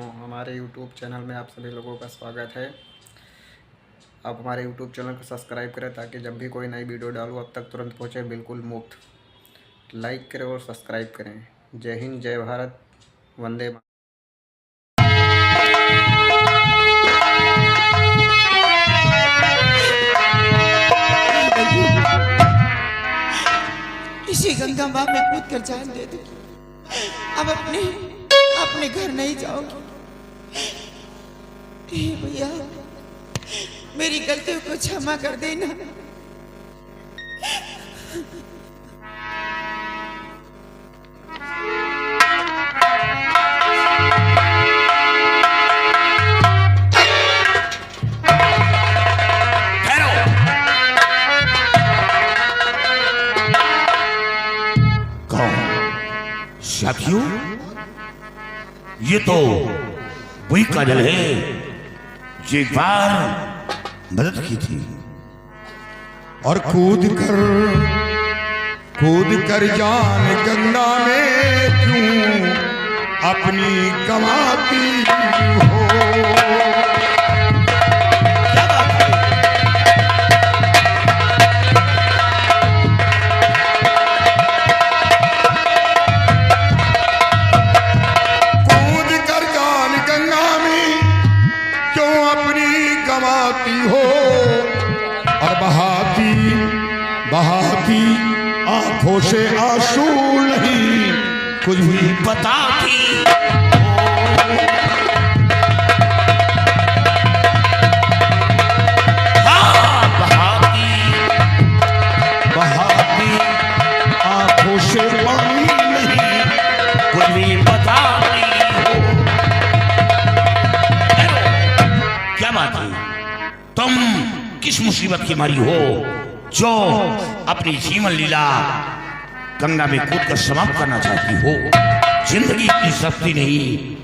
हमारे YouTube channel में आप सभी लोगों का स्वागत है। आप हमारे YouTube चैनल को सब्सक्राइब करें ताकि जब भी कोई नई वीडियो डालूँ अब तक तुरंत पहुँचे, बिल्कुल मुफ्त। लाइक करें और सब्सक्राइब करें। जय हिंद, जय भारत, वंदे मातरम। इसी गंगा माँ में कूद कर जान दे दो। अब अपने घर नहीं जाओगी। भैया मेरी गलतियों को क्षमा कर देना। साथियों, ये तो वही काजल है जो एक बार मदद की थी और कूद कर जान गंगा में क्यों अपनी गंवाती हो। हो और बहाती आंखों से आंसू नहीं कुछ भी बताती। हाँ, बहाती आंखों से पानी नहीं कुछ भी बताती हो। क्या बात है, तुम किस मुसीबत की मारी हो जो अपनी जीवन लीला गंगा में कूदकर समाप्त करना चाहती हो? जिंदगी इतनी सस्ती नहीं,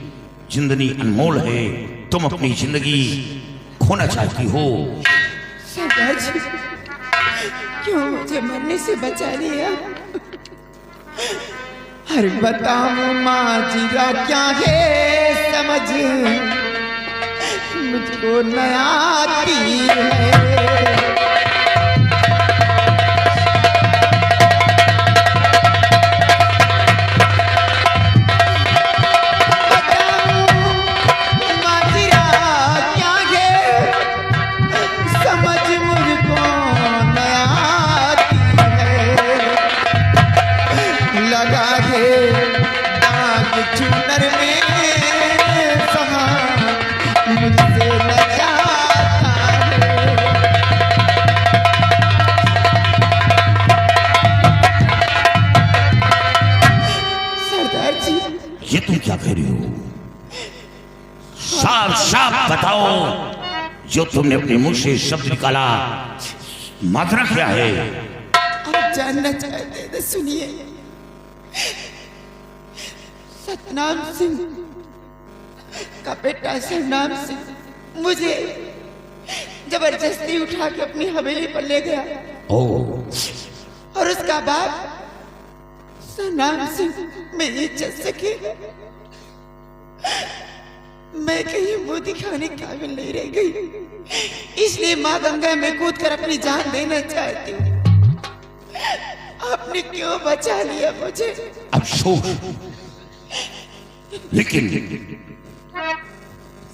जिंदगी अनमोल है। तुम अपनी जिंदगी खोना चाहती हो। सरदार जी, क्यों मुझे मरने से बचा लिया? अरे बताओ माजीरा क्या है समझ मुझको नया आती है। ये तुम क्या कह रही हो? साफ साफ बताओ, जो तुमने अपने मुंह से शब्द निकाला माजरा क्या है? आप जानना चाहते हैं तो सुनिए। सतनाम सिंह का बेटा सरनाम सिंह मुझे जबरदस्ती उठा के अपनी हवेली पर ले गया। और उसका बाप सरनाम सिंह मेरी इज्जत सके मैं कहीं मुंह दिखाने काबिल नहीं रह गई, इसलिए माँ गंगा में कूद कर अपनी जान देना चाहती हूँ। आपने क्यों बचा लिया मुझे? अफसोस, लेकिन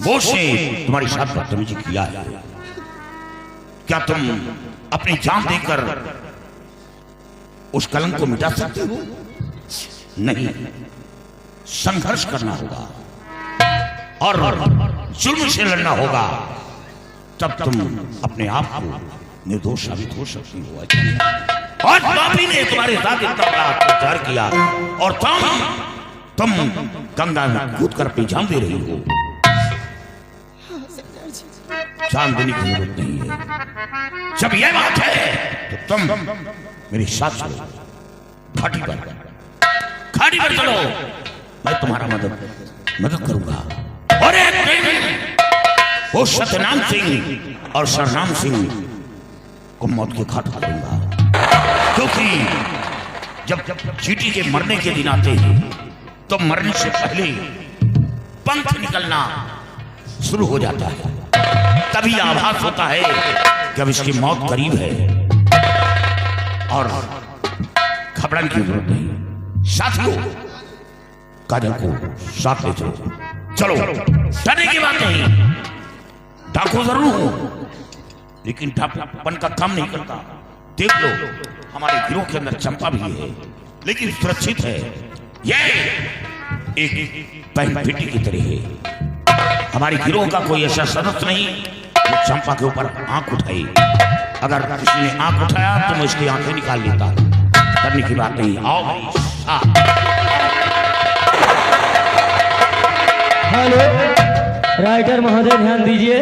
वो से तुम्हारे साथ बदतमीजी किया है। क्या तुम अपनी जान देकर उस कलंक को मिटा सकते हो? नहीं, संघर्ष करना होगा और जुल्म से लड़ना होगा, तब तुम अपने आप को निर्दोष साबित हो सकती हो। और पापी ने तुम्हारे साथ इतना बड़ा अत्याचार किया और तुम गंगा में कूद कर अपनी जान दे रही हो। जान देने की जरूरत नहीं है। जब यह बात है तो तुम मेरे साथ चलो, घाटी पर चलो, मैं तुम्हारा मदद करूंगा। और एक दिन वो सतनाम सिंह और सरनाम सिंह को मौत के घाट उतारूंगा, क्योंकि जब चीटी के मरने के दिन आते हैं तो मरने से पहले पंख निकलना शुरू हो जाता है। तभी आभास होता है कि अब इसकी मौत करीब है और घबराने की जरूरत नहीं। साथियों, काजल को साथ ले चलो। डरने की बात नहीं, डाकू जरूर हूं लेकिन डाकूपन का काम नहीं करता। देख लो, हमारे गिरोह के अंदर चंपा भी है लेकिन सुरक्षित है। ये एक बहन बेटी की तरह है। हमारी गिरोह का कोई ऐसा सदस्य नहीं जो चंपा के ऊपर आंख उठाए। अगर किसी ने आंख उठाया तो मैं इसकी आंखें निकाल लेता। डरने की बात नहीं, आओ हेलो राइटर महोदय, ध्यान दीजिए।